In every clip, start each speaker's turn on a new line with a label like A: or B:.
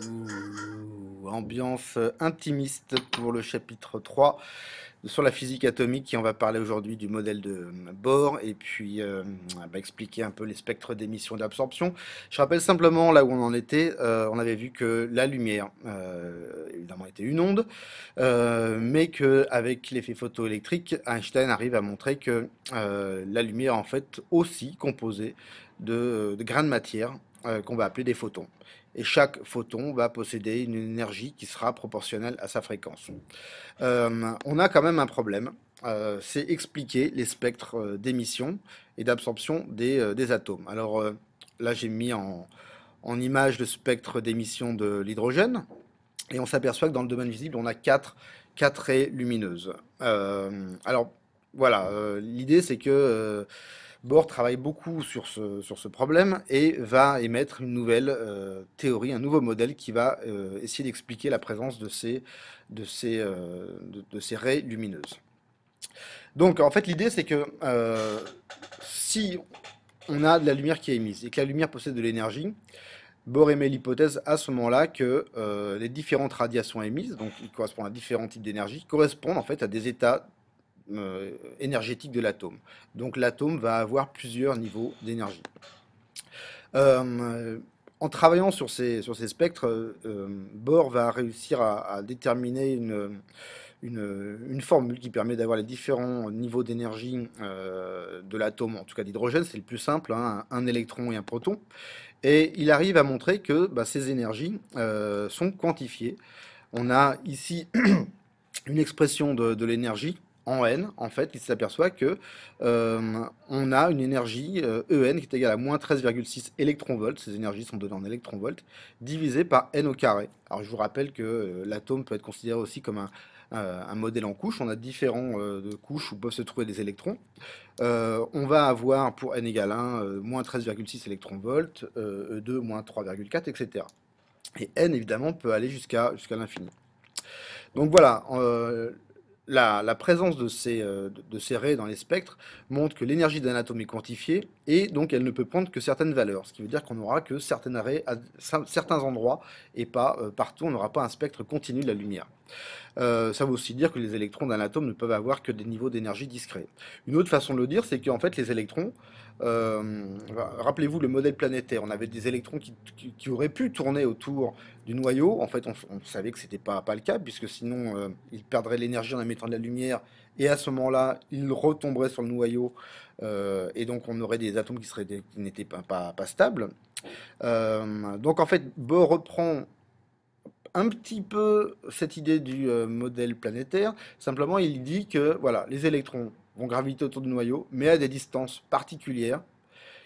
A: Ouh, ambiance intimiste pour le chapitre 3 sur la physique atomique et on va parler aujourd'hui du modèle de Bohr et puis expliquer un peu les spectres d'émission et d'absorption. Je rappelle simplement là où on en était, on avait vu que la lumière évidemment était une onde, mais qu'avec l'effet photoélectrique, Einstein arrive à montrer que la lumière est en fait aussi composée de grains de matière qu'on va appeler des photons. Et chaque photon va posséder une énergie qui sera proportionnelle à sa fréquence. On a quand même un problème, c'est expliquer les spectres d'émission et d'absorption des atomes. Alors là, j'ai mis en image le spectre d'émission de l'hydrogène, et on s'aperçoit que dans le domaine visible, on a quatre raies lumineuses. Alors voilà, l'idée c'est que Bohr travaille beaucoup sur ce problème et va émettre une nouvelle théorie, un nouveau modèle qui va essayer d'expliquer la présence de ces raies lumineuses. Donc en fait l'idée c'est que si on a de la lumière qui est émise et que la lumière possède de l'énergie, Bohr émet l'hypothèse à ce moment-là que les différentes radiations émises, donc qui correspondent à différents types d'énergie, correspondent en fait à des états énergétiques de l'atome. Donc l'atome va avoir plusieurs niveaux d'énergie. Euh, En travaillant sur ces spectres, Bohr va réussir à déterminer une formule qui permet d'avoir les différents niveaux d'énergie de l'atome, en tout cas d'hydrogène, c'est le plus simple, hein, un électron et un proton. Et il arrive à montrer que ces énergies sont quantifiées. On a ici une expression de l'énergie en N, en fait, il s'aperçoit que on a une énergie En qui est égale à moins 13,6 électronvolts, ces énergies sont données en électronvolts, divisé par N au carré. Alors je vous rappelle que l'atome peut être considéré aussi comme un modèle en couches, on a différents de couches où peuvent se trouver des électrons. On va avoir pour N égale 1, moins 13,6 électronvolts, E2, moins 3,4, etc. Et N évidemment peut aller jusqu'à l'infini. Donc voilà, la présence de ces raies dans les spectres montre que l'énergie d'un atome est quantifiée et donc elle ne peut prendre que certaines valeurs, ce qui veut dire qu'on n'aura que certaines raies à certains endroits et pas partout, on n'aura pas un spectre continu de la lumière. Ça veut aussi dire que les électrons d'un atome ne peuvent avoir que des niveaux d'énergie discrets. Une autre façon de le dire, c'est qu'en fait les électrons, rappelez-vous le modèle planétaire, on avait des électrons qui auraient pu tourner autour du noyau. En fait, on savait que c'était pas le cas, puisque sinon ils perdraient l'énergie en émettant de la lumière, et à ce moment-là, ils retomberaient sur le noyau, et donc on aurait des atomes qui n'étaient pas stables. Donc en fait, Bohr reprend un petit peu cette idée du modèle planétaire. Simplement, il dit que voilà, les électrons vont graviter autour du noyau, mais à des distances particulières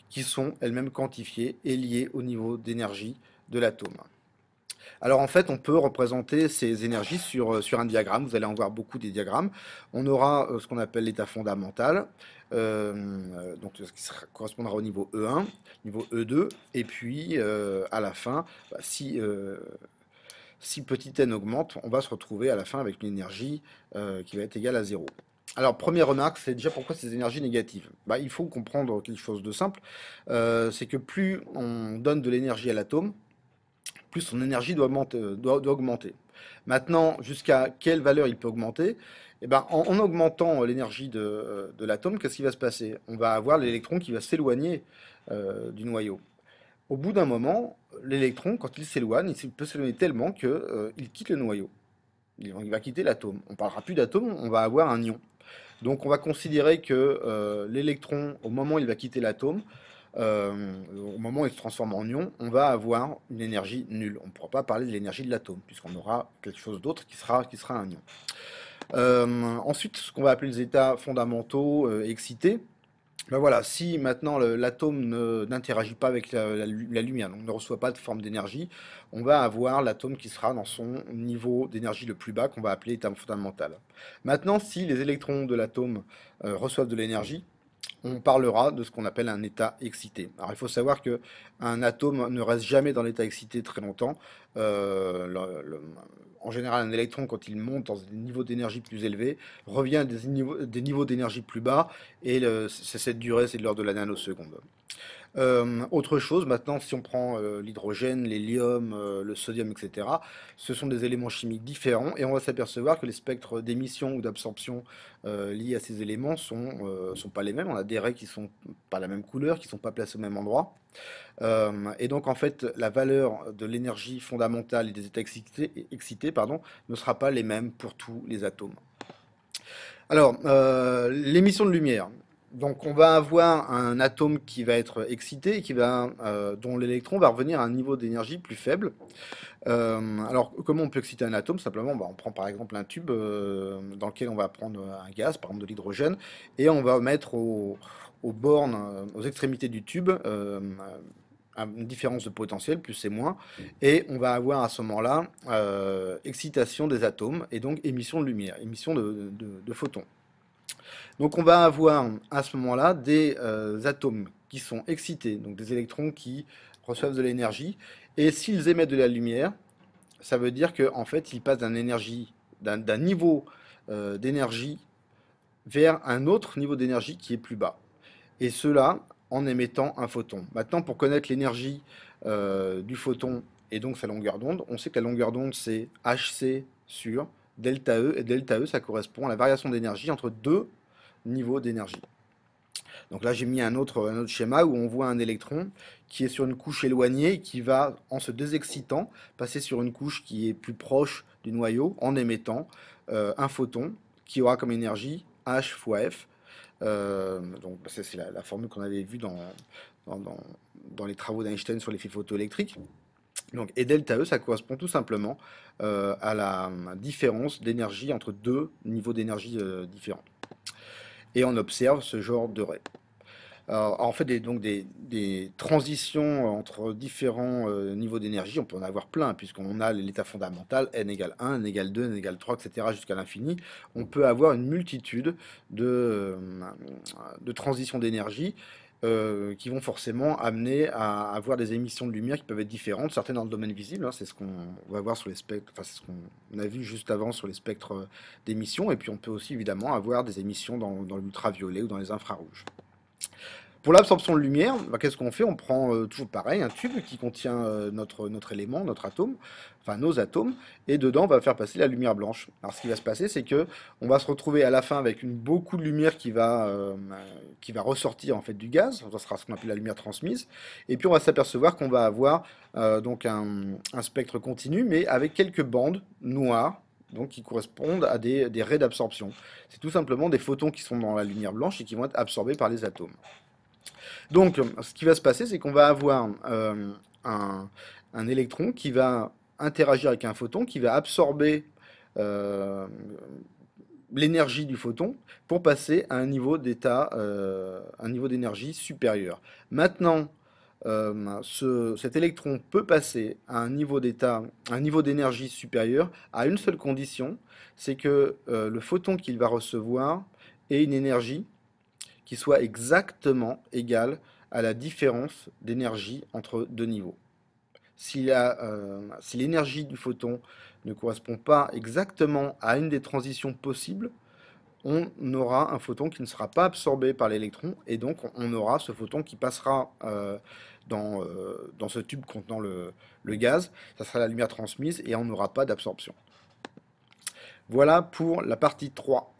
A: qui sont elles-mêmes quantifiées et liées au niveau d'énergie de l'atome. Alors en fait, on peut représenter ces énergies sur un diagramme. Vous allez en voir beaucoup des diagrammes. On aura ce qu'on appelle l'état fondamental, donc ce qui correspondra au niveau E1, niveau E2, et puis à la fin, si petit n augmente, on va se retrouver à la fin avec une énergie qui va être égale à 0. Alors, première remarque, c'est déjà pourquoi ces énergies négatives. Il faut comprendre quelque chose de simple, c'est que plus on donne de l'énergie à l'atome, plus son énergie doit augmenter. Maintenant, jusqu'à quelle valeur il peut augmenter? Eh ben, en augmentant l'énergie de l'atome, qu'est-ce qui va se passer? On va avoir l'électron qui va s'éloigner du noyau. Au bout d'un moment, l'électron, quand il s'éloigne, il peut s'éloigner tellement qu'il quitte le noyau. Il va quitter l'atome. On ne parlera plus d'atome, on va avoir un ion. Donc on va considérer que l'électron, au moment où il va quitter l'atome, au moment où il se transforme en ion, on va avoir une énergie nulle. On ne pourra pas parler de l'énergie de l'atome, puisqu'on aura quelque chose d'autre qui sera un ion. Ensuite, ce qu'on va appeler les états fondamentaux excités. Ben voilà, si maintenant l'atome n'interagit pas avec la lumière, donc ne reçoit pas de forme d'énergie, on va avoir l'atome qui sera dans son niveau d'énergie le plus bas, qu'on va appeler état fondamental. Maintenant, si les électrons de l'atome reçoivent de l'énergie, on parlera de ce qu'on appelle un état excité. Alors il faut savoir que un atome ne reste jamais dans l'état excité très longtemps. En général, un électron, quand il monte dans des niveaux d'énergie plus élevés, revient à des niveaux d'énergie plus bas, et c'est cette durée, c'est de l'ordre de la nanoseconde. Autre chose, maintenant, si on prend l'hydrogène, l'hélium, le sodium, etc., ce sont des éléments chimiques différents, et on va s'apercevoir que les spectres d'émission ou d'absorption liés à ces éléments sont pas les mêmes. On a des raies qui sont pas la même couleur, qui sont pas placées au même endroit. Et donc, en fait, la valeur de l'énergie fondamentale et des états excités, pardon, ne sera pas les mêmes pour tous les atomes. Alors, l'émission de lumière. Donc, on va avoir un atome qui va être excité, et dont l'électron va revenir à un niveau d'énergie plus faible. Alors, comment on peut exciter un atome? Simplement, bah, on prend par exemple un tube dans lequel on va prendre un gaz, par exemple de l'hydrogène, et on va mettre aux bornes, aux extrémités du tube, une différence de potentiel, plus et moins, et on va avoir à ce moment-là excitation des atomes, et donc émission de lumière, émission de photons. Donc on va avoir à ce moment-là des atomes qui sont excités, donc des électrons qui reçoivent de l'énergie, et s'ils émettent de la lumière, ça veut dire qu'en fait, ils passent d'un niveau d'énergie vers un autre niveau d'énergie qui est plus bas. Et cela en émettant un photon. Maintenant, pour connaître l'énergie du photon et donc sa longueur d'onde, on sait que la longueur d'onde, c'est hc sur delta E, et delta E, ça correspond à la variation d'énergie entre deux niveaux d'énergie. Donc là, j'ai mis un autre schéma où on voit un électron qui est sur une couche éloignée et qui va, en se désexcitant, passer sur une couche qui est plus proche du noyau en émettant un photon qui aura comme énergie H fois F. Donc c'est la formule qu'on avait vue dans, dans- dans les travaux d'Einstein sur l'effet photoélectrique. Donc, et delta E, ça correspond tout simplement à la différence d'énergie entre deux niveaux d'énergie différents. Et on observe ce genre de ray. En fait, des transitions entre différents niveaux d'énergie, on peut en avoir plein, puisqu'on a l'état fondamental, n égale 1, n égale 2, n égale 3, etc., jusqu'à l'infini. On peut avoir une multitude de transitions d'énergie qui vont forcément amener à avoir des émissions de lumière qui peuvent être différentes, certaines dans le domaine visible, hein, c'est ce qu'on va voir sur les spectres, enfin c'est ce qu'on a vu juste avant sur les spectres d'émission, et puis on peut aussi évidemment avoir des émissions dans l'ultraviolet ou dans les infrarouges. Pour l'absorption de lumière, bah, qu'est-ce qu'on fait? On prend toujours pareil, un tube qui contient notre élément, notre atome, enfin nos atomes, et dedans on va faire passer la lumière blanche. Alors ce qui va se passer, c'est que on va se retrouver à la fin avec beaucoup de lumière qui va ressortir en fait du gaz, ça sera ce qu'on appelle la lumière transmise, et puis on va s'apercevoir qu'on va avoir donc un spectre continu, mais avec quelques bandes noires, donc qui correspondent à des raies d'absorption. C'est tout simplement des photons qui sont dans la lumière blanche et qui vont être absorbés par les atomes. Donc, ce qui va se passer, c'est qu'on va avoir un, un électron qui va interagir avec un photon, qui va absorber euh, l'énergie du photon pour passer à un niveau d'état, un niveau d'énergie supérieur. Maintenant, cet électron peut passer à un niveau d'état, un niveau d'énergie supérieur à une seule condition, c'est que le photon qu'il va recevoir ait une énergie qui soit exactement égale à la différence d'énergie entre deux niveaux. Si l'énergie du photon ne correspond pas exactement à une des transitions possibles, on aura un photon qui ne sera pas absorbé par l'électron, et donc on aura ce photon qui passera dans ce tube contenant le gaz, ça sera la lumière transmise et on n'aura pas d'absorption. Voilà pour la partie 3.